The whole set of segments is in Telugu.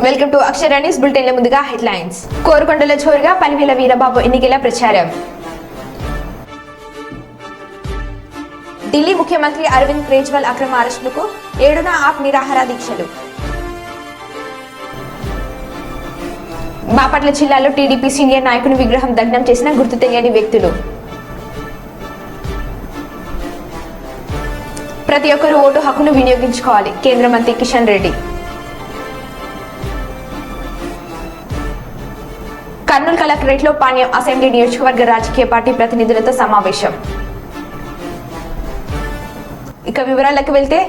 Welcome to Akshara news bulletin. ముందుగా హెడ్లైన్స్. కోరుకొండల జోరుగా పలివేల వీరబాబు ఎన్నికల ప్రచారం. ఢిల్లీ ముఖ్యమంత్రి అరవింద్ కేజ్రీవాల్ అక్రమ అరెస్టులకు 7న ఆప్ నిరాహార దీక్షలు. బాపట్ల జిల్లాలో టీడీపీ సీనియర్ నాయకుని విగ్రహం దగ్ధం చేసిన గుర్తు తెలియని వ్యక్తులు. ప్రతి ఒక్కరూ ఓటు హక్కును వినియోగించుకోవాలి. కేంద్ర మంత్రి కిషన్ రెడ్డి. కర్నూలు కలెక్టరేట్లో పాణ్యం అసెంబ్లీ నియోజకవర్గ రాజకీయ పార్టీ ప్రతినిధులతో సమావేశం. ఇక వివరాలకు వెళ్తే,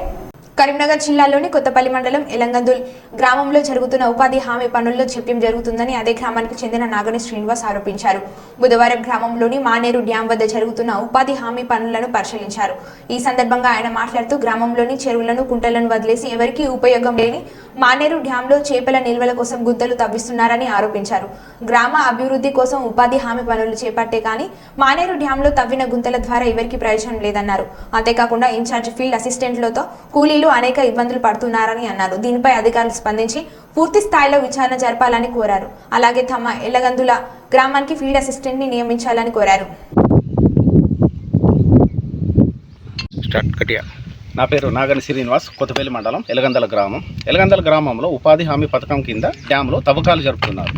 కరీంనగర్ జిల్లాలోని కొత్తపల్లి మండలం ఎలంగందుల్ గ్రామంలో జరుగుతున్న ఉపాధి హామీ పనుల్లో జాప్యం జరుగుతుందని అదే గ్రామానికి చెందిన నాగని శ్రీనివాస్ ఆరోపించారు. బుధవారం గ్రామంలోని మానేరు డ్యాం వద్ద జరుగుతున్న ఉపాధి హామీ పనులను పరిశీలించారు. ఈ సందర్భంగా ఆయన మాట్లాడుతూ, గ్రామంలోని చెరువులను, కుంటలను వదిలేసి ఎవరికీ ఉపయోగం లేని మానేరు డ్యాంలో చేపల నిల్వల కోసం గుంతలు తవ్విస్తున్నారని ఆరోపించారు. గ్రామ అభివృద్ధి కోసం ఉపాధి హామీ పనులు చేపట్టే కానీ మానేరు డ్యాంలో తవ్విన గుంతల ద్వారా ఎవరికి ప్రయోజనం లేదన్నారు. అంతేకాకుండా ఇన్ఛార్జ్ ఫీల్డ్ అసిస్టెంట్లతో కూలీలు అనేక ఇబ్బందులు పడుతున్నారని అన్నారు. దీనిపై అధికారులు స్పందించి పూర్తి స్థాయిలో విచారణ జరపాలని కోరారు. అలాగే తమ ఎల్లగందుల గ్రామానికి ఫీల్డ్ అసిస్టెంట్ ని నియమించాలని కోరారు. నా పేరు నాగని శ్రీనివాస్, కొత్తపల్లి మండలం ఎలగందల గ్రామం. ఎలగందల గ్రామంలో ఉపాధి హామీ పథకం కింద డ్యాంలో తవ్వకాలు జరుపుతున్నారు.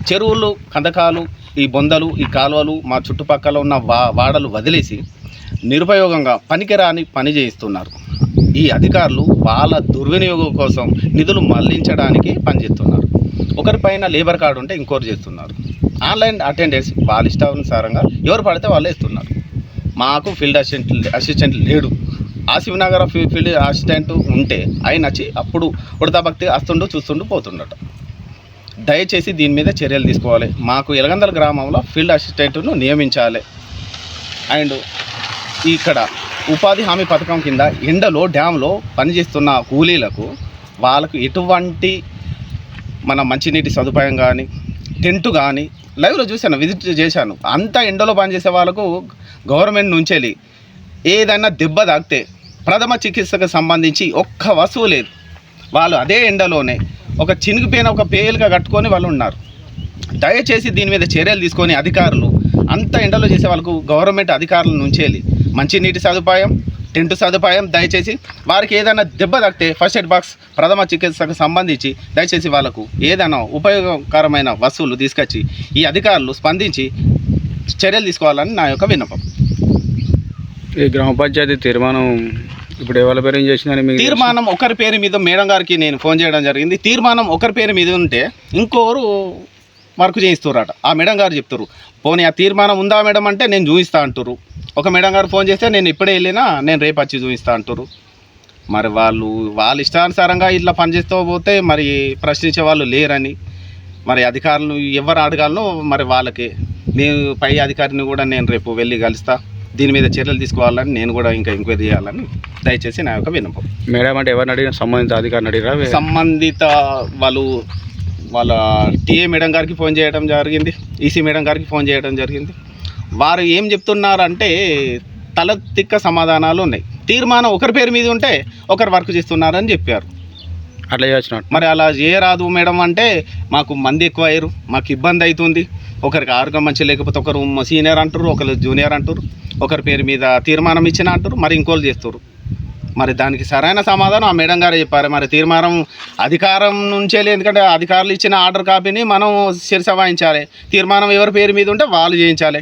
చెరువులు, కందకాలు, ఈ బొందలు, ఈ కాలువలు మా చుట్టుపక్కల ఉన్న వాడలు వదిలేసి నిరుపయోగంగా పనికిరాని పని చేయిస్తున్నారు. ఈ అధికారులు వాళ్ళ దుర్వినియోగం కోసం నిధులు మళ్లించడానికి పనిచేస్తున్నారు. ఒకరిపైన లేబర్ కార్డు ఉంటే ఇంకోరు చేస్తున్నారు. ఆన్లైన్ అటెండెన్స్ వాళ్ళ ఇష్టానుసారంగా ఎవరు పడితే వాళ్ళే ఇస్తున్నారు. మాకు ఫీల్డ్ అసిస్టెంట్ లేడు. ఆసిఫ్నగర్ ఫీల్డ్ అసిస్టెంట్ ఉంటే ఆయన వచ్చి అప్పుడు ఉడతా భక్తి వస్తుండు, చూస్తుండు, పోతుండట. దయచేసి దీని మీద చర్యలు తీసుకోవాలి. మాకు ఎలగందల గ్రామంలో ఫీల్డ్ అసిస్టెంట్ను నియమించాలి. అండ్ ఇక్కడ ఉపాధి హామీ పథకం కింద ఎండలో డ్యాంలో పనిచేస్తున్న కూలీలకు వాళ్ళకు ఎటువంటి మన మంచినీటి సదుపాయం కానీ, టెంటు కానీ, లైవ్లో చూశాను, విజిట్ చేశాను. అంత ఎండలో పనిచేసే వాళ్ళకు గవర్నమెంట్ నుంచి ఏదైనా దెబ్బ తాకితే ప్రథమ చికిత్సకు సంబంధించి ఒక్క వస్తువు లేదు. వాళ్ళు అదే ఎండలోనే ఒక చినిగిపోయిన ఒక పేలుగా కట్టుకొని వాళ్ళు ఉన్నారు. దయచేసి దీని మీద చర్యలు తీసుకొని అధికారులు, అంత ఎండలో చేసే వాళ్ళకు గవర్నమెంట్ అధికారుల నుంచి మంచినీటి సదుపాయం, టెంటు సదుపాయం, దయచేసి వారికి ఏదైనా దెబ్బ తాకితే ఫస్ట్ ఎయిడ్ బాక్స్, ప్రథమ చికిత్సకు సంబంధించి దయచేసి వాళ్ళకు ఏదైనా ఉపయోగకరమైన వస్తువులు తీసుకొచ్చి ఈ అధికారులు స్పందించి చర్యలు తీసుకోవాలని నా యొక్క విన్నపం. ఈ గ్రామ పంచాయతీ తీర్మానం ఇప్పుడు ఎవరి పేరు చేసిందని తీర్మానం ఒకరి పేరు మీద మేడం గారికి నేను ఫోన్ చేయడం జరిగింది. తీర్మానం ఒకరి పేరు మీద ఉంటే ఇంకొకరు వర్క్ చేయిస్తుర్రట. ఆ మేడం గారు చెప్తారు, పోనీ ఆ తీర్మానం ఉందా మేడం అంటే నేను చూపిస్తా అంటారు. ఒక మేడం గారు ఫోన్ చేస్తే నేను ఇప్పుడే వెళ్ళినా నేను రేపు వచ్చి చూపిస్తా అంటారు. మరి వాళ్ళ ఇష్టానుసారంగా ఇట్లా పనిచేస్తూ పోతే మరి ప్రశ్నించే వాళ్ళు లేరని మరి అధికారులు ఎవరు అడగాలనో మరి వాళ్ళకి నేను పై అధికారిని కూడా నేను రేపు వెళ్ళి కలుస్తా. దీని మీద చర్యలు తీసుకోవాలని నేను కూడా ఇంకా ఎంక్వైరీ చేయాలని దయచేసి నా యొక్క విన్నపం. మేడం అంటే ఎవరిని అడిగిన సంబంధిత అధికారిని అడిగిరా? సంబంధిత వాళ్ళ టీఏ మేడం గారికి ఫోన్ చేయడం జరిగింది, ఈసీ మేడం గారికి ఫోన్ చేయడం జరిగింది. వారు ఏం చెప్తున్నారంటే తల తిక్క సమాధానాలు ఉన్నాయి. తీర్మానం ఒకరి పేరు మీద ఉంటే ఒకరు వర్క్ చేస్తున్నారని చెప్పారు. అట్లా చేసినట్టు మరి అలా చేయరాదు మేడం అంటే మాకు మంది ఎక్కువ అయ్యారు, మాకు ఇబ్బంది అవుతుంది. ఒకరికి ఆరోగ్యం మంచి లేకపోతే ఒకరు సీనియర్ అంటారు, ఒకరు జూనియర్ అంటారు, ఒకరి పేరు మీద తీర్మానం ఇచ్చిన అంటారు, మరి ఇంకోళ్ళు చేస్తారు. మరి దానికి సరైన సమాధానం ఆ మేడం గారే చెప్పారు. మరి తీర్మానం అధికారం నుంచే, ఎందుకంటే అధికారులు ఇచ్చిన ఆర్డర్ కాపీని మనం శిరస వహించాలి. తీర్మానం ఎవరి పేరు మీద ఉంటే వాళ్ళు చేయించాలి.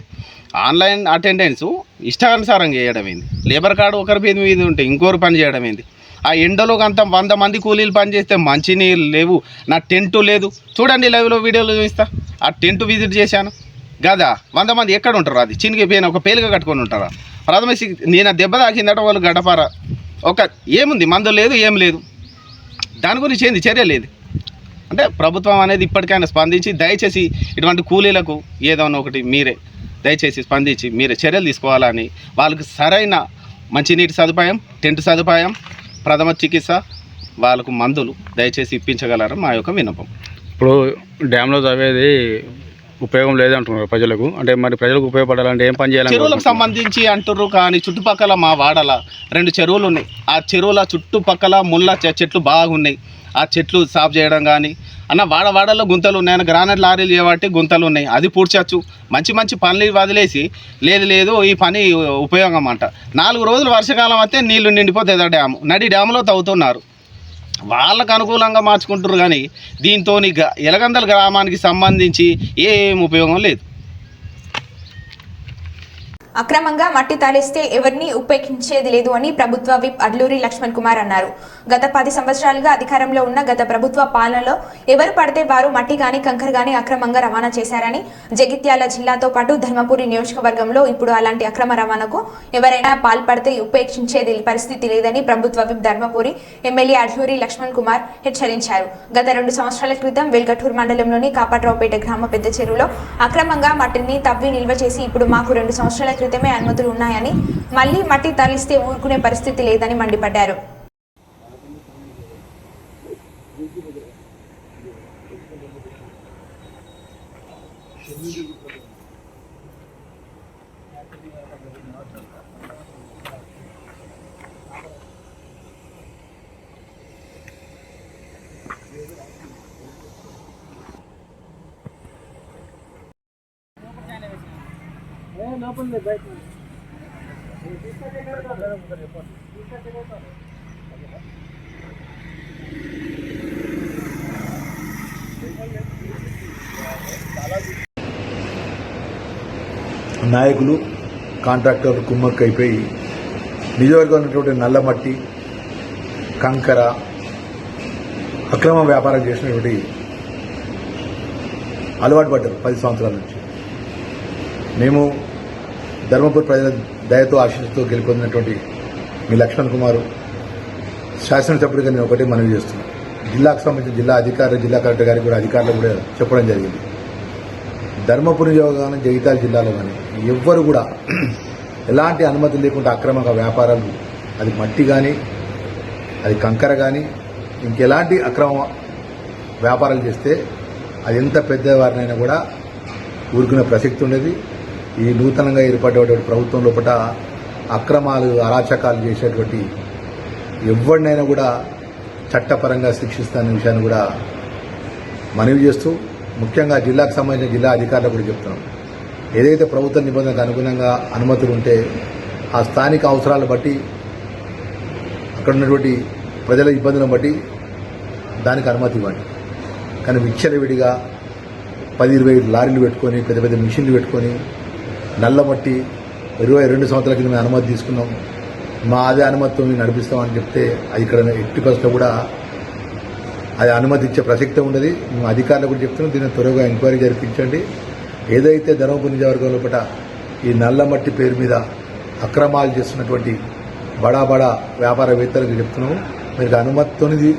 ఆన్లైన్ అటెండెన్స్ ఇష్టానుసారంగా చేయడం ఏంది? లేబర్ కార్డు ఒకరి పేరు మీద ఉంటే ఇంకోరు పని చేయడం ఏంది? ఆ ఎండలో అంత 100 మంది కూలీలు పని చేస్తే మంచినీళ్ళు లేవు, నా టెంటు లేదు. చూడండి, లైవ్లో వీడియోలో చూపిస్తా. ఆ టెంటు విజిట్ చేశాను కదా. 100 మంది ఎక్కడ ఉంటారు? అది చినిగిపోయిన ఒక పేలుగా కట్టుకొని ఉంటారా? ప్రథమ నేను దెబ్బ తాకిందట వాళ్ళు గడపార ఒక ఏముంది, మందు లేదు, ఏం లేదు. దాని గురించి ఏంది చర్య లేదు. అంటే ప్రభుత్వం అనేది ఇప్పటికైనా స్పందించి దయచేసి ఇటువంటి కూలీలకు ఏదైనా ఒకటి మీరే దయచేసి స్పందించి మీరే చర్యలు తీసుకోవాలని, వాళ్ళకి సరైన మంచినీటి సదుపాయం, టెంట్ సదుపాయం, ప్రథమ చికిత్స, వాళ్ళకు మందులు దయచేసి ఇప్పించగలరని మా యొక్క విన్నపం. ఇప్పుడు డ్యాంలో తవ్వేది ఉపయోగం లేదంటున్నారు ప్రజలకు. అంటే మరి ప్రజలకు ఉపయోగపడాలంటే ఏం పని చేయాలి? చెరువులకు సంబంధించి అంటుర్రు, కానీ చుట్టుపక్కల మా వాడల 2 చెరువులు ఉన్నాయి. ఆ చెరువుల చుట్టుపక్కల ముళ్ళ చెట్లు బాగున్నాయి. ఆ చెట్లు సాఫ్ చేయడం కానీ అన్న వాడవాడల్లో గుంతలు ఉన్నాయన్న గ్రానైట్ లారీలు చేయబట్టి గుంతలు ఉన్నాయి, అది పూడ్చచ్చు. మంచి మంచి పనులు వదిలేసి లేదు ఈ పని ఉపయోగం అంట. 4 రోజులు వర్షాకాలం అయితే నీళ్లు నిండిపోతుంది డ్యాము, నడి డ్యాములో తవ్వుతున్నారు. వాళ్ళకు అనుకూలంగా మార్చుకుంటారు కానీ దీంతో ఎలగందల గ్రామానికి సంబంధించి ఏం ఉపయోగం లేదు. అక్రమంగా మట్టి తరలిస్తే ఎవరిని ఉపేక్షించేది లేదు అని ప్రభుత్వ విప్ అడ్లూరి లక్ష్మణ్ కుమార్ అన్నారు. గత 10 సంవత్సరాలుగా అధికారంలో ఉన్న గత ప్రభుత్వ పాలనలో ఎవరు పడితే వారు మట్టి గాని కంకర గాని అక్రమంగా రవాణా చేశారని, జగిత్యాల జిల్లాతో పాటు ధర్మపురి నియోజకవర్గంలో ఇప్పుడు అలాంటి అక్రమ రవాణాకు ఎవరైనా పాల్పడితే ఉపేక్షించేది పరిస్థితి లేదని ప్రభుత్వ విప్ ధర్మపురి ఎమ్మెల్యే అడ్లూరి లక్ష్మణ్ కుమార్ హెచ్చరించారు. గత 2 సంవత్సరాల క్రితం వెల్గటూర్ మండలంలోని కాపాట్రావుపేట గ్రామ పెద్ద చెరువులో అక్రమంగా మట్టిని తవ్వి నిల్వ చేసి ఇప్పుడు మాకు 2 సంవత్సరాల క్రితమే అనుమతులు ఉన్నాయని, మళ్లీ మట్టి తరలిస్తే ఊరుకునే పరిస్థితి లేదని మండిపడ్డారు. నాయకులు కాంట్రాక్టర్లు కుమ్మక్కైపోయి నిజవర్గం ఉన్నటువంటి నల్లమట్టి కంకర అక్రమ వ్యాపారం చేసినటువంటి అలవాటు పడ్డారు 10 సంవత్సరాల నుంచి. మేము ధర్మపురి ప్రజల దయతో ఆశీస్సుతో గెలుపొందినటువంటి మీ లక్ష్మణ్ కుమారు శాసనసభ్యుడిగా నేను ఒకటే మనవి చేస్తున్నాను. జిల్లాకు సంబంధించిన జిల్లా అధికారులు, జిల్లా కలెక్టర్ గారికి కూడా అధికారులు కూడా చెప్పడం జరిగింది. ధర్మపురి నియోజకవర్గం, జగిత్యాల జిల్లాలో కానీ ఎవ్వరు కూడా ఎలాంటి అనుమతి లేకుండా అక్రమంగా వ్యాపారాలు, అది మట్టి కానీ అది కంకర కానీ ఇంకెలాంటి అక్రమ వ్యాపారాలు చేస్తే అది ఎంత పెద్దవారినైనా కూడా ఊరుకునే ప్రసక్తి ఉండేది. ఈ నూతనంగా ఏర్పడేటువంటి ప్రభుత్వం లోపల అక్రమాలు, అరాచకాలు చేసేటువంటి ఎవరినైనా కూడా చట్టపరంగా శిక్షిస్తానే విషయాన్ని కూడా మనవి చేస్తూ, ముఖ్యంగా జిల్లాకు సంబంధించిన జిల్లా అధికారులు కూడా చెప్తున్నాం, ఏదైతే ప్రభుత్వ నిబంధనలకు అనుగుణంగా అనుమతులు ఉంటే ఆ స్థానిక అవసరాలను బట్టి, అక్కడ ఉన్నటువంటి ప్రజల ఇబ్బందులను బట్టి దానికి అనుమతి ఇవ్వండి. కానీ విచ్చలవిడిగా 10-20 లారీలు పెట్టుకొని, పెద్ద పెద్ద మిషన్లు పెట్టుకొని నల్లమట్టి 22 సంవత్సరాల కింద మేము అనుమతి తీసుకున్నాం, మా అదే అనుమతితో మేము నడిపిస్తామని చెప్తే అది ఇక్కడ ఎట్టి పరిస్థితుల్లో కూడా అది అనుమతి ఇచ్చే ప్రసక్తే ఉండదు. మేము అధికారులు కూడా చెప్తున్నాం, దీన్ని త్వరగా ఎంక్వైరీ జరిపించండి. ఏదైతే ధర్మపురి నియోజకవర్గం లోపల ఈ నల్లమట్టి పేరు మీద అక్రమాలు చేస్తున్నటువంటి బడా వ్యాపారవేత్తలకు చెప్తున్నాము, మీరు అనుమతితోనిది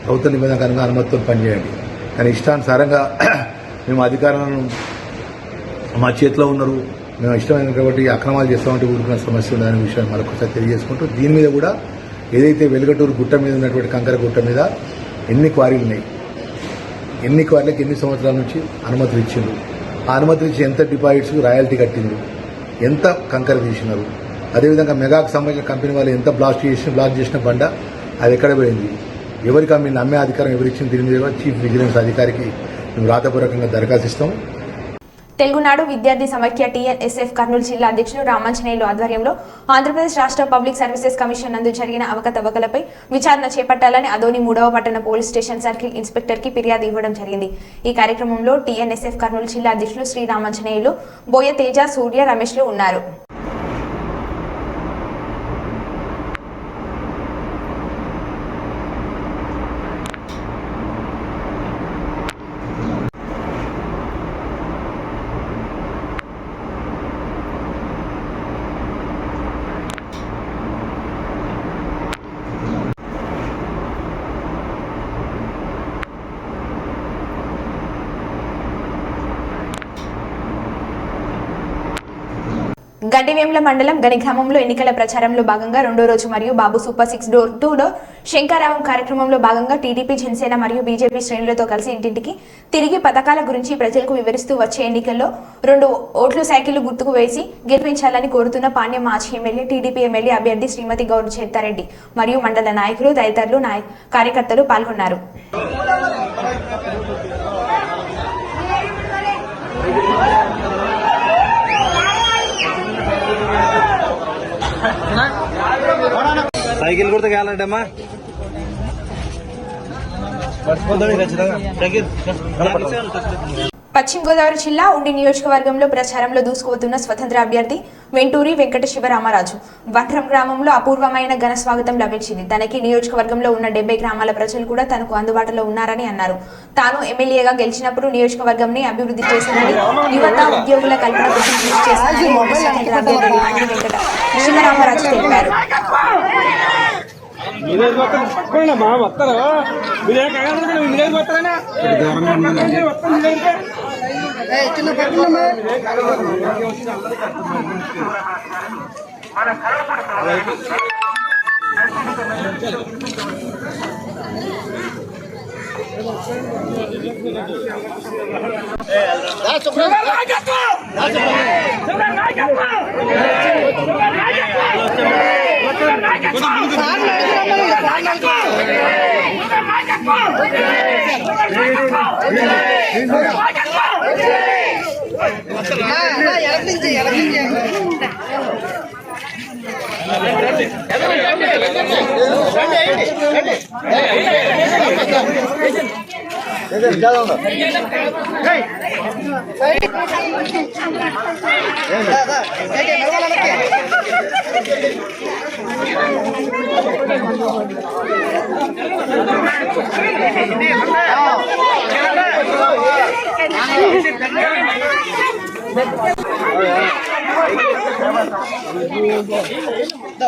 ప్రభుత్వ నిబంధనకు అనుమతితో పనిచేయండి. కానీ ఇష్టానుసారంగా మేము అధికారులను మా చేతిలో ఉన్నారు, మేము ఇష్టమైన కాబట్టి అక్రమాలు చేస్తామంటే ఊరుకున్న సమస్య ఉందనే విషయాన్ని మరొకసారి తెలియజేసుకుంటూ, దీని మీద కూడా ఏదైతే వెలుగటూరు గుట్ట మీద ఉన్నటువంటి కంకర గుట్ట మీద ఎన్ని క్వారీలు ఉన్నాయి, ఎన్ని క్వారీలకు ఎన్ని సంవత్సరాల నుంచి అనుమతులు ఇచ్చిండ్రు, ఆ అనుమతులు ఇచ్చి ఎంత డిపాజిట్స్ రాయల్టీ కట్టిండ్రు, ఎంత కంకర తీసినారు, అదేవిధంగా మెగాకు సంబంధించిన కంపెనీ వాళ్ళు ఎంత బ్లాస్ట్ చేసిన బండ అది ఎక్కడ పోయింది, ఎవరికి మీరు నమ్మే అధికారం ఎవరిచ్చింది, దీని మీద చీఫ్ విజిలెన్స్ అధికారికి మేము రాతపూర్వకంగా దరఖాస్తు ఇస్తాం. తెలుగునాడు విద్యార్థి సమైక్య టీఎన్ఎస్ఎఫ్ కర్నూలు జిల్లా అధ్యక్షులు రామాంజనేయులు ఆధ్వర్యంలో ఆంధ్రప్రదేశ్ రాష్ట్ర పబ్లిక్ సర్వీసెస్ కమిషన్ నందు జరిగిన అవకతవకలపై విచారణ చేపట్టాలని అదోని 3వ పట్టణ పోలీస్ స్టేషన్ సర్కిల్ ఇన్స్పెక్టర్ కి ఫిర్యాదు ఇవ్వడం జరిగింది. ఈ కార్యక్రమంలో టీఎన్ఎస్ఎఫ్ కర్నూలు జిల్లా అధ్యక్షులు శ్రీ రామాంజనేయులు, బోయ తేజ, సూర్య, రమేష్లు ఉన్నారు. గడ్డివేముల మండలం గని గ్రామంలో ఎన్నికల ప్రచారంలో భాగంగా రెండో రోజు మరియు బాబు సూపర్ 6 డోర్ టు డోర్ శంకరావం కార్యక్రమంలో భాగంగా టీడీపీ జనసేన మరియు బీజేపీ శ్రేణులతో కలిసి ఇంటింటికి తిరిగి పథకాల గురించి ప్రజలకు వివరిస్తూ వచ్చే ఎన్నికల్లో 2 ఓట్లు సైకిల్ గుర్తుకు వేసి గెలిపించాలని కోరుతున్న పాణ్యం మాజీ ఎమ్మెల్యే టీడీపీ ఎమ్మెల్యే అభ్యర్థి శ్రీమతి గౌరవ చేతారెడ్డి మరియు మండల నాయకులు తదితరులు కార్యకర్తలు పాల్గొన్నారు. సైకిల్ గుర్తు కావాలంటమ్మా పశ్చిమ గోదావరి జిల్లా ఉండి నియోజకవర్గంలో ప్రచారంలో దూసుకుపోతున్న స్వతంత్ర అభ్యర్థి వెంటూరి వెంకట శివరామరాజు వంట్రం గ్రామంలో అపూర్వమైన ఘన స్వాగతం లభించింది. తనకి నియోజకవర్గంలో ఉన్న 70 గ్రామాల ప్రజలు కూడా తనకు అందుబాటులో ఉన్నారని అన్నారు. తాను ఎమ్మెల్యేగా గెలిచినప్పుడు నియోజకవర్గంని అభివృద్ధి చేశానని, యువత ఉద్యోగుల కల్పన కోసం కృషి చేశానని స్వతంత్ర అభ్యర్థి వెంకట శివరామరాజు తెలిపారు.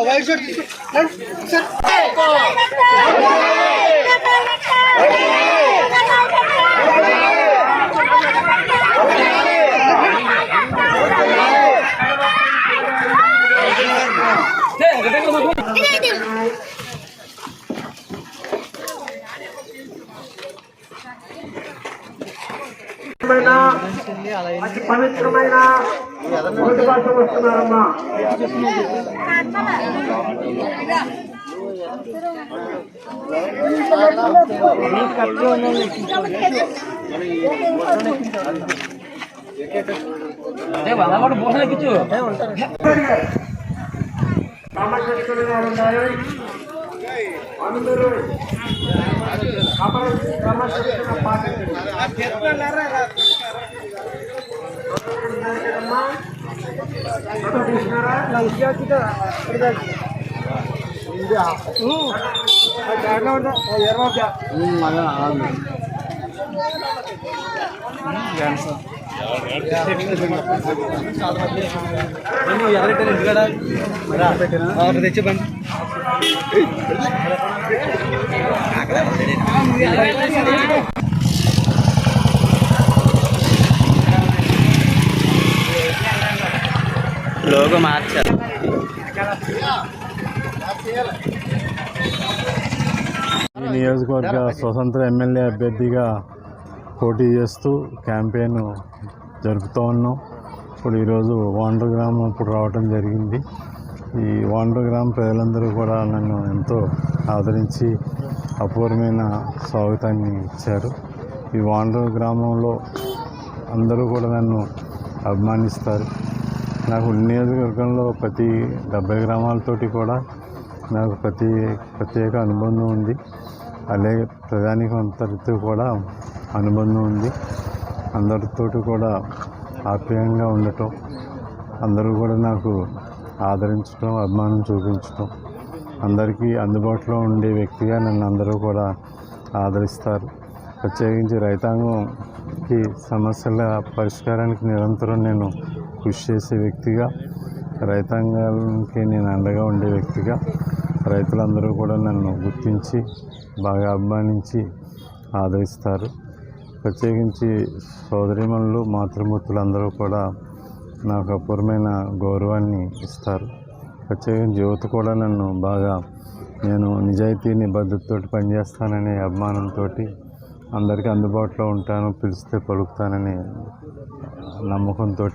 వైట్ షర్ట్ అతి పవిత్రమైన మొదటి భాష వస్తున్నారమ్మా. క్రమశిక్షణగా ఉండాలి అందరూ. క్రమశిక్షణ తెచ్చి బండి లోగో మార్చారు. ఈ నియోజకవర్గ స్వతంత్ర ఎమ్మెల్యే అభ్యర్థిగా పోటీ చేస్తూ క్యాంపెయిన్ జరుపుతూ ఉన్నాం. ఇప్పుడు ఈరోజు వాండ్ర గ్రామం ఇప్పుడు రావడం జరిగింది. ఈ వాండ్ర గ్రామం ప్రజలందరూ కూడా నన్ను ఎంతో ఆదరించి అపూర్వమైన స్వాగతాన్ని ఇచ్చారు. ఈ వాండ్ర గ్రామంలో అందరూ కూడా నన్ను అభిమానిస్తారు. నాకు నియోజకవర్గంలో ప్రతి 70 గ్రామాలతోటి కూడా నాకు ప్రత్యేక అనుబంధం ఉంది. అలాగే ప్రజానికి అందరితో కూడా అనుబంధం ఉంది. అందరితోటి కూడా ఆప్యాయంగా ఉండటం, అందరూ కూడా నాకు ఆదరించడం, అభిమానం చూపించడం, అందరికీ అందుబాటులో ఉండే వ్యక్తిగా నన్ను అందరూ కూడా ఆదరిస్తారు. ప్రత్యేకించి రైతాంగంకి సమస్యల పరిష్కారానికి నిరంతరం నేను కృషి చేసే వ్యక్తిగా, రైతాంగానికి నేను అండగా ఉండే వ్యక్తిగా రైతులందరూ కూడా నన్ను గుర్తించి బాగా అభిమానించి ఆదరిస్తారు. ప్రత్యేకించి సోదరీమణులు, మాతృమూర్తులందరూ కూడా నాకు అపూర్వమైన గౌరవాన్ని ఇస్తారు. ప్రత్యేకించి యువత కూడా నన్ను బాగా నేను నిజాయితీ నిబద్ధతతో పనిచేస్తాననే అభిమానంతో అందరికీ అందుబాటులో ఉంటాను, పిలిస్తే పలుకుతాననే నమ్మకంతో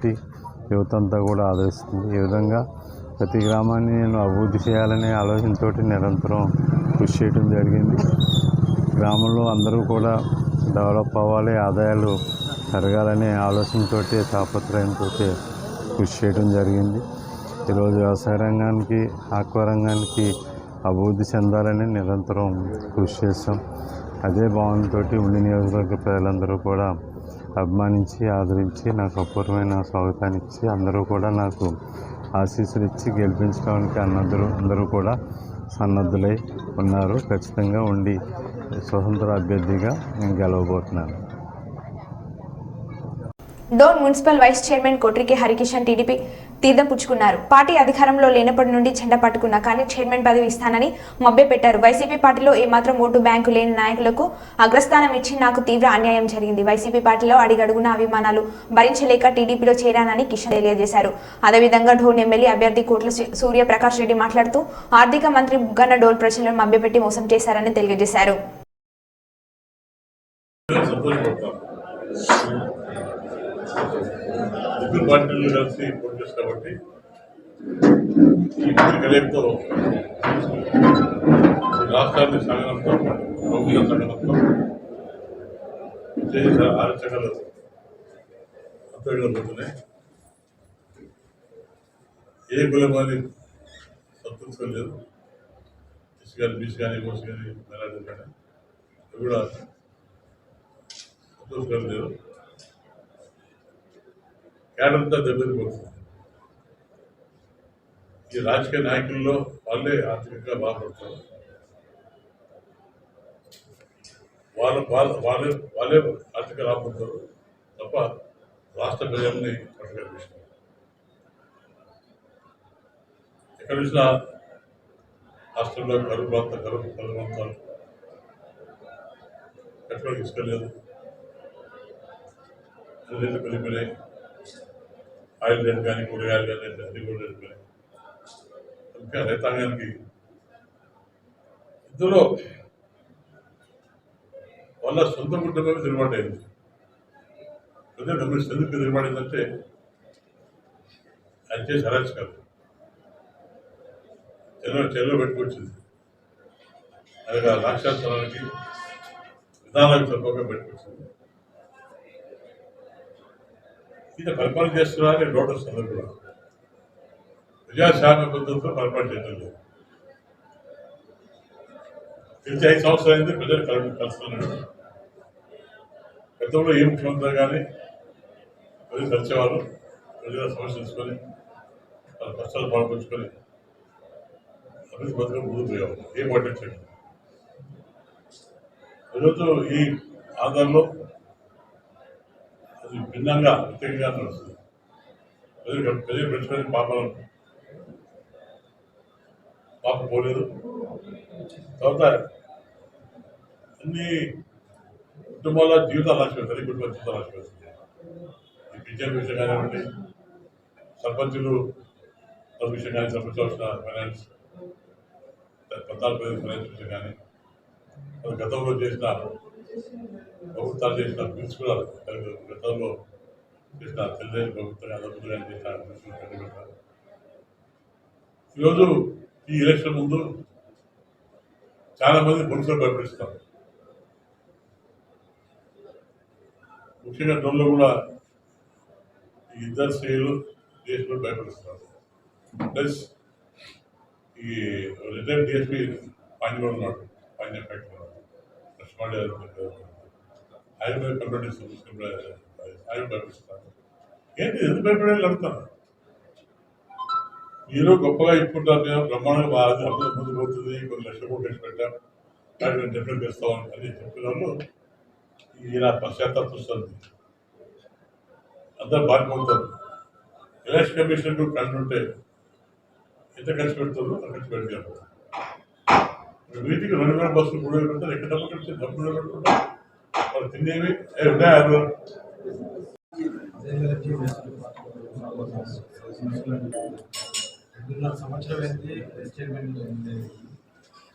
యువత అంతా కూడా ఆదరిస్తుంది. ఈ విధంగా ప్రతి గ్రామాన్ని నేను అభివృద్ధి చేయాలనే ఆలోచనతో నిరంతరం కృషి చేయడం జరిగింది. గ్రామంలో అందరూ కూడా డెవలప్ అవ్వాలి, ఆదాయాలు పెరగాలనే ఆలోచనతో తాపత్రయంతో కృషి చేయడం జరిగింది. ఈరోజు వ్యవసాయ రంగానికి, ఆక్వా రంగానికి అభివృద్ధి చెందాలని నిరంతరం కృషి చేస్తాం. అదే భావనతో ఉండి నియోజకవర్గ ప్రజలందరూ కూడా అభిమానించి, ఆదరించి నాకు అపూర్వమైన స్వాగతాన్ని ఇచ్చి అందరూ కూడా నాకు ఆశీస్సులు ఇచ్చి గెలిపించడానికి అందరూ కూడా సన్నద్ధులై ఉన్నారు. ఖచ్చితంగా ఉండి స్వతంత్ర అభ్యర్థిగా నేను గెలవబోతున్నాను. Dhone municipal vice chairman Kotriki Harikishan TDP తీర్థం పుచ్చుకున్నారు. పార్టీ అధికారంలో లేనప్పటి నుండి చెండ పట్టుకున్నా కానీ చైర్మన్ పదవి ఇస్తానని మభ్యపెట్టారు. వైసీపీ పార్టీలో ఏమాత్రం ఓటు బ్యాంకు లేని నాయకులకు అగ్రస్థానం ఇచ్చి నాకు తీవ్ర అన్యాయం జరిగింది. వైసీపీ పార్టీలో అడిగడుగున అభిమానాలు భరించలేక టీడీపీలో చేరానని కిషన్ తెలియజేశారు. అదేవిధంగా డోన్ ఎమ్మెల్యే అభ్యర్థి కోట్ల సూర్యప్రకాష్ రెడ్డి మాట్లాడుతూ ఆర్థిక మంత్రి బుగ్గన డోల్ ప్రజలను మభ్యపెట్టి మోసం చేశారని తెలియజేశారు. ఇద్దరు పార్టీలు కలిసి పోటీ చేస్తారు కాబట్టి ఈ కలయికతో రాష్ట్రాన్ని సాగనంతో ప్రభుత్వ సంఘనంతో చేసే ఆలోచనలు ఉపయోగపడుతున్నాయి. ఏ కులమాని సంతృప్తిలేదు. ఎస్సీ కానీ, బీసీ కానీ, ఓసీ కానీ, మైనార్టీ కానీ కూడా సంతోషకరం లేదు. కేడంతా దెబ్బతిపోతుంది. ఈ రాజకీయ నాయకుల్లో వాళ్ళే ఆర్థికంగా బాధపడతారు. వాళ్ళే ఆర్థిక రాబోతారు తప్ప రాష్ట్ర ప్రజల్ని పట్టుకనిపిస్తారు. ఎక్కడ చూసినా రాష్ట్రంలో కరువు ప్రాంతాలు పెట్టుబడి తీసుకెళ్ళలేదు. రేట్లు పెరిగిపోయినాయి. ఆయిల్ రేట్ కానీ, కూరగాయలు కానీ అన్ని కూడా రేట్లు. ఇంకా రైతాంగానికి ఇందులో వాళ్ళ సొంత కుటుంబమే తిరుగుబాటు అయింది. ప్రజలు గమనిస్తే ఎందుకు తిరుగుబాటైందంటే ఆయన చేసి అరాచకాలు చెల్లో పెట్టుకొచ్చింది. అది రాక్షసానికి విధానాలకు తప్పగా పెట్టుకొచ్చింది. ఇది పరిపాలన చేస్తున్నారని డౌట్ వస్తుంది. కూడా ప్రజాస్వామ్య పద్ధతిలో పరిపాలన చేయడం లేదు. గెలిచి 5 సంవత్సరాలు అయింది. ప్రజలు కలుస్తున్నాడు. గతంలో ఏ ముఖ్యమంత్రి కానీ ప్రజలు కలిసేవారు. ప్రజల సమస్య తెలుసుకొని వాళ్ళ కష్టాలు పాల్పంచుకొని అభివృద్ధి పథకం ముందుకు పోయేవారు. ఏం పట్టించండి. ఈరోజు ఈ ఆధారంలో అది భిన్నంగా వ్యక్తిగతంగా నడుస్తుంది. ప్రజలు పెంచుకొని పాప పోలేదు. తర్వాత అన్ని కుటుంబాల జీవితాలు రాసిపోతుంది. అన్ని కుటుంబాల జీవితాలు రాసిపోతుంది. ఈ పింఛన్ విషయం కానివ్వండి, సర్పంచులు విషయం కానీ, సర్పంచ్ వచ్చిన ఫైనాన్స్ 14 ఫైనాన్స్ విషయం కానీ, గతంలో చేసిన ప్రభుత్వాలు చేసిన బిల్స్ కూడా గతంలో చేసిన తెలుగుదేశం ప్రభుత్వం అదొకటి కానీ చేసిన ఈరోజు ఈ ఎలక్షన్ ముందు చాలా మంది పోలీసులు భయపడిస్తారు. ముఖ్యంగా డోన్లో కూడా ఈ ఇద్దరు స్త్రీలు డిఎస్పీ భయపడిస్తున్నారు. ప్లస్ ఈ రిటైర్డ్ డిఎస్పీ పాండ్య ఉన్నాడు. పాండ్య ఫ్యాక్టరీ ఆయన కంప్లైంట్ ఇస్తారు. ఆయన భయపడిస్తున్నారు. ఏంటి ఎందుకు భయపడేది అడుగుతాను. మీరు గొప్పగా ఇప్పుకుంటారు. మేము బ్రహ్మాండంగా బాగా ముందు పోతుంది. కొన్ని లక్షల కోట్లు వేసి పెట్టాం. కానీ మేము డెవలప్ చేస్తామని అని చెప్పిన వాళ్ళు ఈయన పశ్చాత్తాపం వస్తుంది. అందరూ బాగుపోతారు. ఎలక్షన్ కమిషన్ కరెంట్ ఉంటే ఎంత ఖర్చు పెడుతుందో ఆ ఖర్చు పెట్టారు. వీటికి 2,000 బస్సులు 3,000 పెడతారు. ఎక్కడ డబ్బులు కలిసి డబ్బులు పెట్టుకుంటారు. వాళ్ళు తినేవి ఉన్నాయా? రెండున్నర సంవత్సరం అయింది చైర్మన్ ఉండేది,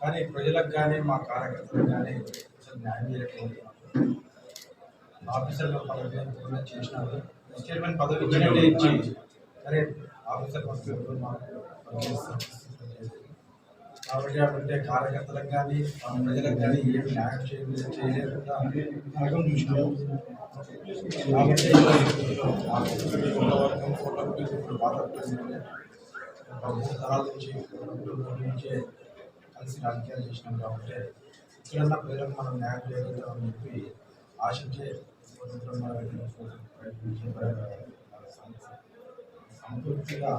కానీ ప్రజలకు కానీ మా కార్యకర్తలకు కానీ అసలు న్యాయం చేయకపోతున్నాం. ఆఫీసర్ల పదవి చేసినారు, చైర్మన్ పదవి ఇచ్చినట్టే ఇచ్చి సరే ఆఫీసర్ పదవి మాకు కాబట్టి అంటే కార్యకర్తలకు కానీ ప్రజలకు కానీ ఏమి న్యాయం చేయలేకుండా మార్గం చూసినాము. కాబట్టి తరాల నుంచి కలిసి రాజకీయాలు చేసినాం కాబట్టి ఇక్కడన్నా ప్రజలకు మనం న్యాయం చేయగలుగుతామని చెప్పి ఆశించే సంతృప్తిగా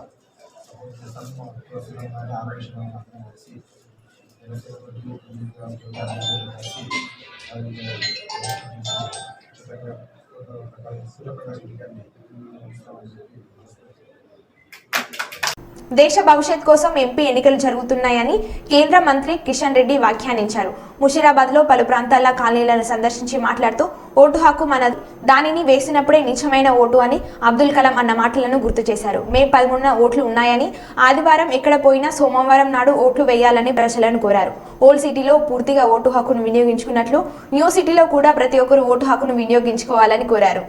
ఆలోచన కలిసి సూర్యప్రకాష్ గారిని దేశ భవిష్యత్ కోసం ఎంపీ ఎన్నికలు జరుగుతున్నాయని కేంద్ర మంత్రి కిషన్ రెడ్డి వ్యాఖ్యానించారు. ముషీరాబాద్లో పలు ప్రాంతాల కాలనీలను సందర్శించి మాట్లాడుతూ ఓటు హక్కు మనది, దానిని వేసినప్పుడే నిజమైన ఓటు అని అబ్దుల్ కలాం అన్న మాటలను గుర్తు చేశారు. మే 13న ఓట్లు ఉన్నాయని, ఆదివారం ఎక్కడ పోయినా సోమవారం నాడు ఓట్లు వేయాలని ప్రజలను కోరారు. ఓల్డ్ సిటీలో పూర్తిగా ఓటు హక్కును వినియోగించుకున్నట్లు న్యూ సిటీలో కూడా ప్రతి ఒక్కరూ ఓటు హక్కును వినియోగించుకోవాలని కోరారు.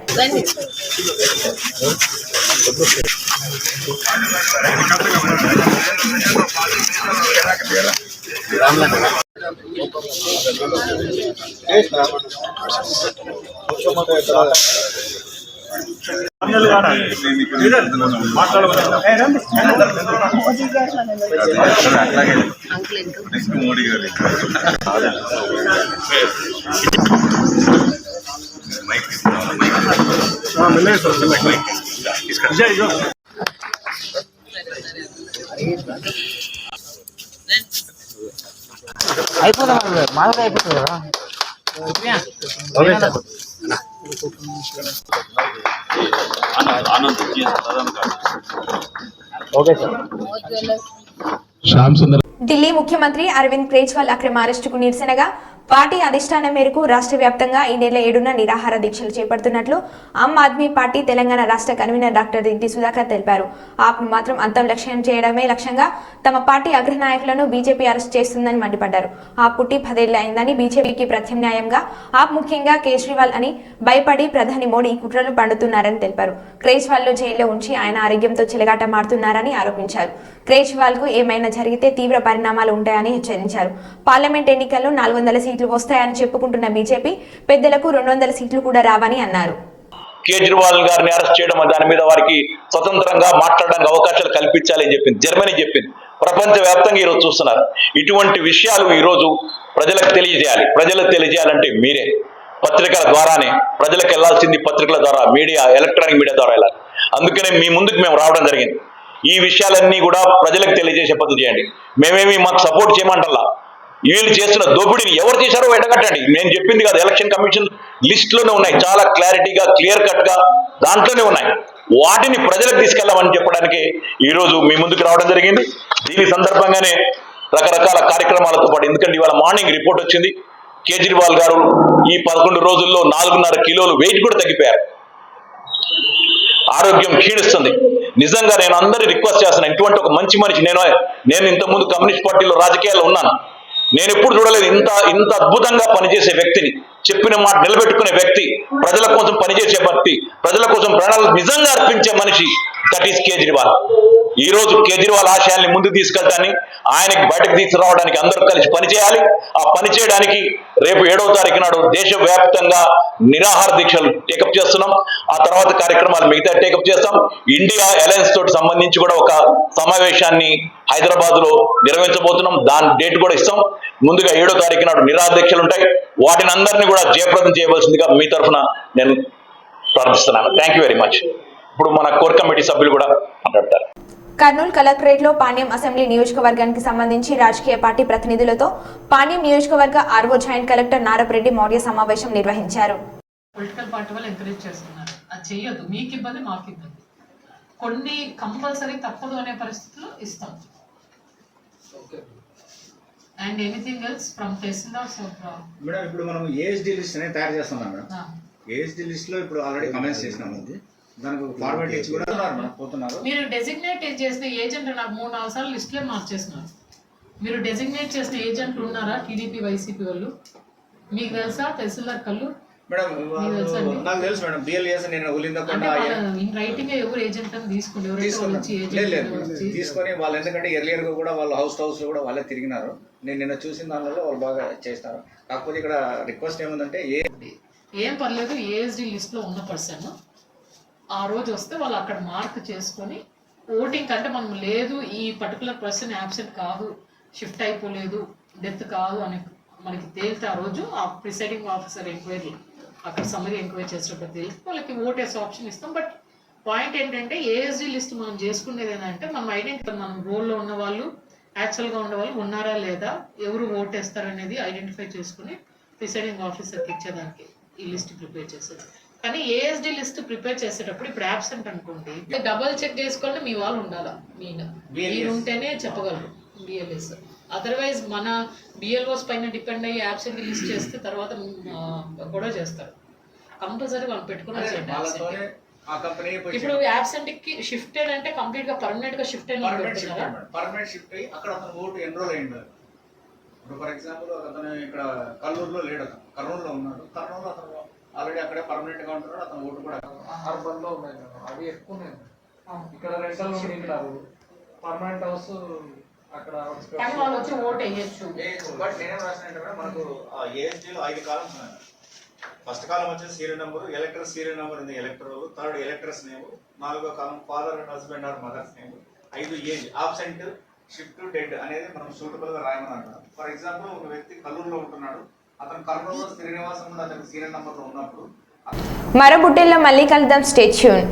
మోడీ గారు అయిపోతా మామూలుగా అయిపోతుంది కదా. Okay sir. ఢిల్లీ ముఖ్యమంత్రి అరవింద్ కేజ్రీవాల్ అక్రమ అరెస్టుకు నిరసనగా పార్టీ అధిష్టానం మేరకు రాష్ట్ర వ్యాప్తంగా ఈ నెల 7న నిరాహార దీక్షలు చేపడుతున్నట్లు ఆమ్ ఆద్మీ పార్టీ తెలంగాణ రాష్ట్ర కన్వీనర్ డాక్టర్ దింటి సుధాకర్ తెలిపారు. ఆప్ను మాత్రం అంతం లక్ష్యం చేయడమే లక్ష్యంగా తమ పార్టీ అగ్రనాయకులను బీజేపీ అరెస్ట్ చేస్తుందని మండిపడ్డారు. ఆప్ పుట్టి 10 ఏళ్లు అయిందని, బీజేపీకి ప్రత్యామ్నాయంగా ఆప్ ముఖ్యంగా కేజ్రీవాల్ అని భయపడి ప్రధాని మోడీ కుట్రలు పండుతున్నారని తెలిపారు. కేజ్రీవాల్ జైల్లో ఉంచి ఆయన ఆరోగ్యంతో చెలగాట మారుతున్నారని ఆరోపించారు. కేజ్రీవాల్ కు ఏమైనా జరిగితే తీవ్ర పరిణామాలు ఉంటాయని హెచ్చరించారు. పార్లమెంట్ ఎన్నికల్లో 400 సీట్లు వస్తాయని చెప్పుకుంటున్న బీజేపీ పెద్దలకు 200 సీట్లు కూడా రావని అన్నారు. కేజ్రీవాల్ గారిని అరెస్ట్ చేయడం, దాని మీద వారికి స్వతంత్రంగా మాట్లాడడానికి అవకాశాలు కల్పించాలని చెప్పింది జర్మనీ చెప్పింది. ప్రపంచ వ్యాప్తంగా ఈరోజు చూస్తున్నారు. ఇటువంటి విషయాలు ఈరోజు ప్రజలకు తెలియజేయాలి. ప్రజలకు తెలియజేయాలంటే మీరే పత్రికల ద్వారానే ప్రజలకు వెళ్లాల్సింది, పత్రికల ద్వారా, మీడియా, ఎలక్ట్రానిక్ మీడియా ద్వారా వెళ్ళాలి. అందుకనే మీ ముందుకు మేము రావడం జరిగింది. ఈ విషయాలన్నీ కూడా ప్రజలకు తెలియజేసే పద్ధతి చేయండి. మేమేమి మాకు సపోర్ట్ చేయమంటల్లా. వీళ్ళు చేస్తున్న దోపిడీని ఎవరు చేశారో వెంటగట్టండి. నేను చెప్పింది కాదు, ఎలక్షన్ కమిషన్ లిస్టులోనే ఉన్నాయి, చాలా క్లారిటీగా, క్లియర్ కట్ గా దాంట్లోనే ఉన్నాయి. వాటిని ప్రజలకు తీసుకెళ్లామని చెప్పడానికి ఈరోజు మీ ముందుకు రావడం జరిగింది. దీని సందర్భంగానే రకరకాల కార్యక్రమాలతో పాటు, ఎందుకంటే ఇవాళ మార్నింగ్ రిపోర్ట్ వచ్చింది, కేజ్రీవాల్ గారు ఈ 11 రోజుల్లో 4.5 కిలోలు వెయిట్ కూడా తగ్గిపోయారు. ఆరోగ్యం క్షీణిస్తుంది. నిజంగా నేను అందరినీ రిక్వెస్ట్ చేస్తున్నాను, ఇటువంటి ఒక మంచి మనిషి, నేను ఇంతకుముందు కమ్యూనిస్ట్ పార్టీలో రాజకీయాల్లో ఉన్నాను, నేను ఎప్పుడు చూడలేదు ఇంత అద్భుతంగా పనిచేసే వ్యక్తిని, చెప్పిన మాట నిలబెట్టుకునే వ్యక్తి, ప్రజల కోసం పనిచేసే వ్యక్తి, ప్రజల కోసం ప్రాణాలు నిజంగా అర్పించే మనిషి, దట్ ఈస్ కేజ్రీవాల్. ఈ రోజు కేజ్రీవాల్ ఆశయాల్ని ముందుకు తీసుకెళ్ళడానికి, ఆయనకి బయటకు తీసుకురావడానికి అందరూ కలిసి పనిచేయాలి. ఆ పని చేయడానికి రేపు 7వ తారీఖు నాడు దేశవ్యాప్తంగా నిరాహార దీక్షలు టేకప్ చేస్తున్నాం. ఆ తర్వాత కార్యక్రమాలు మిగతా టేకప్ చేస్తాం. ఇండియా అలయన్స్ తోటి సంబంధించి కూడా ఒక సమావేశాన్ని హైదరాబాద్ లో నిర్వహించబోతున్నాం. దాని డేట్ కూడా ఇస్తాం. ముందుగా 7వ తారీఖు నాడు నిరాహార దీక్షలు ఉంటాయి. వాటిని అందరినీ కూడా జయప్రదం చేయవలసిందిగా మీ తరఫున నేను ప్రార్థిస్తున్నాను. Thank you very much. ఇప్పుడు మన కోర్ కమిటీ సభ్యులు కూడా మాట్లాడతారు. కర్నూలు కలెక్టరేట్ లో పాణ్యం అసెంబ్లీ నియోజకవర్గానికి సంబంధించి రాజకీయ పార్టీ ప్రతినిధులతో పాణ్యం నియోజకవర్గ RO joint collector Narapa Reddy Maurya సమావేశం నిర్వహించారు. పొలిటికల్ పార్టీ వాళ్ళు ఎంకరేజ్ చేస్తున్నారు, అది చెయ్యొద్దు, మీకు ఇబ్బంది మాకు ఇబ్బంది, కొన్ని కంపల్సరీ తప్పదు అనే పరిస్థితుల్లో ఇస్తాం. And anything else from tahsildars madam, ఇప్పుడు మనం ఏఎస్డి లిస్ట్ అనేది తయారు చేస్తున్నాం మేడం. ఏఎస్డి లిస్ట్ లో ఇప్పుడు ఆల్రెడీ కమెంట్స్ చేసినాము. దానికి ఫార్మాట్ ఇచ్చి కూడా పోతున్నారు. మీరు డెసిగ్నేట్ చేసిన ఏజెంట్ నాకు 3-4 సార్లు లిస్టులే మార్చేస్తున్నారు. మీరు డెసిగ్నేట్ చేసిన ఏజెంట్లు ఉన్నారా టీడీపీ వైసీపీ వాళ్ళు? మీకు తెలుసా తహసీల్దార్ కల్లు? మేడం నాకు తెలుసు మేడం, బిఎల్ఏఎస్ నేను రైటింగ్ ఎవరు ఏజెంట్ అని తీసుకుని తీసుకొని వాళ్ళు, ఎందుకంటే ఎర్లియర్ గా కూడా వాళ్ళు హౌస్ లో కూడా వాళ్ళే తిరిగినారు. నేను నిన్న చూసిన దానిలో వాళ్ళు బాగా చేస్తారు. కాకపోతే ఇక్కడ రిక్వెస్ట్ ఏముందంటే ఏం పర్లేదు, ఏఎస్డి లిస్ట్ లో ఉన్న పర్సన్ ఆ రోజు వస్తే వాళ్ళు అక్కడ మార్క్ చేసుకొని ఓటింగ్ కంటే మనం లేదు ఈ పర్టికులర్ పర్సన్ యాబ్సెంట్ కాదు, షిఫ్ట్ అయిపోలేదు, డెత్ కాదు అని మనకి తేలితే ఆ రోజు ఆ ప్రిసైడింగ్ ఆఫీసర్ ఎంక్వైరీ అక్కడ సమ్మరీ ఎంక్వైరీ చేసినప్పుడు తేలితే వాళ్ళకి ఓట్ వేసే ఆప్షన్ ఇస్తాం. బట్ పాయింట్ ఏంటంటే ఏఎస్డి లిస్ట్ మనం చేసుకునేది ఏంటంటే మనం ఐడెంటిఫై, మనం రోల్లో ఉన్న వాళ్ళు యాక్చువల్గా ఉన్న వాళ్ళు ఉన్నారా లేదా, ఎవరు ఓట్ వేస్తారు అనేది ఐడెంటిఫై చేసుకుని ప్రిసైడింగ్ ఆఫీసర్కి ఇచ్చేదానికి ఈ లిస్ట్ ప్రిపేర్ చేసేది. కానీ ఏఎస్డి లిస్ట్ ప్రిపేర్ చేసేటప్పుడు ఇప్పుడు యాబ్సెంట్ అనుకోండి, డబల్ చెక్ చేసుకోండి, మీ వాళ్ళు ఉండాలా, మీరు ఉంటేనే చెప్పగలరు బిఎల్ఎస్. అదర్వైజ్ మన బిఎల్ఓస్ పైన డిపెండ్ అయ్యి యాబ్సెంట్ లిస్ట్ చేస్తే తర్వాత గొడవ చేస్తారు. కంపల్సరీ వాళ్ళు పెట్టుకుని ఇప్పుడు యాబ్సెంట్ కి షిఫ్టెడ్ అంటే కంప్లీట్ గా పర్మనెంట్ గా షిఫ్ట్ పర్మనెంట్ షిఫ్ట్ అయ్యి అక్కడ అతను ఓటు ఎన్రోల్ అయ్యింది. ఇప్పుడు ఫర్ ఎగ్జాంపుల్ అతను ఇక్కడ కల్లూరులో లేడు, అతను కర్నూలులో ఉన్నాడు. కర్నూలులో అతను ఆల్రెడీ అక్కడే పర్మనెంట్ గా ఉంటున్నాడు. అతను ఓటు కూడా అర్బన్ లో ఉన్నాయి, అవి ఎక్కువ ఇక్కడ రెంటల్ ఉంటారు, పర్మనెంట్ హౌస్ అక్కడ వాళ్ళు వచ్చి ఓటు వేయచ్చు. బట్ నేనేం రాసినట్టు మనకు ఏఎస్డీలో 5 కాలమ్స్ ఉన్నాయి. ఫస్ట్ కాలం వచ్చేసి serial number, elector serial number ఉంది ఎలక్టర్, థర్డ్ ఎలక్టర్స్ నేమ్, 4వ column father and husband or mothers name, 5 age, absent, shift, dead అనేది మనం సూటబుల్ గా రాయమని అంటాం. ఫర్ ఎగ్జాంపుల్ ఒక వ్యక్తి కల్లూరులో ఉంటున్నాడు, అతను కర్నూలులో స్థిర నివాసం ఉన్న అతనికి సీరియల్ నెంబర్ లో ఉన్నప్పుడు మరో బుట్టెల్లో మళ్ళీ కలుద్దాం. Stay tune.